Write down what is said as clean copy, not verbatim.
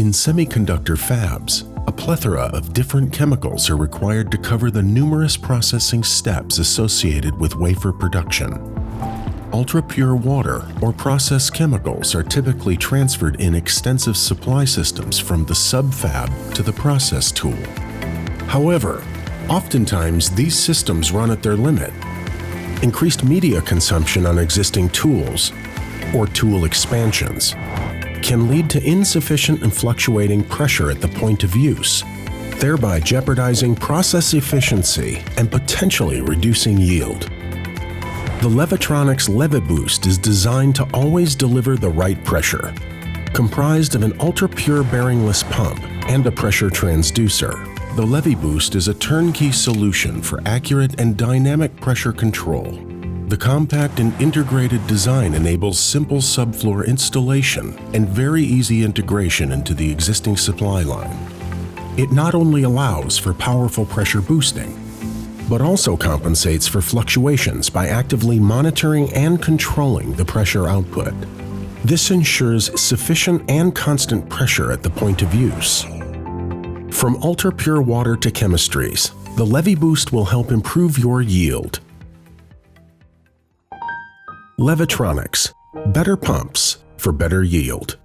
In semiconductor fabs, a plethora of different chemicals are required to cover the numerous processing steps associated with wafer production. Ultra-pure water or processed chemicals are typically transferred in extensive supply systems from the sub-fab to the process tool. However, oftentimes these systems run at their limit. Increased media consumption on existing tools, or tool expansions, can lead to insufficient and fluctuating pressure at the point of use, thereby jeopardizing process efficiency and potentially reducing yield. The LEVITRONIX LEVI Boost is designed to always deliver the right pressure. Comprised of an ultra-pure bearingless pump and a pressure transducer, the LEVI Boost is a turnkey solution for accurate and dynamic pressure control. The compact and integrated design enables simple subfloor installation and very easy integration into the existing supply line. It not only allows for powerful pressure boosting, but also compensates for fluctuations by actively monitoring and controlling the pressure output. This ensures sufficient and constant pressure at the point of use. From ultra-pure water to chemistries, the LEVI Boost will help improve your yield. LEVITRONIX, better pumps for better yield.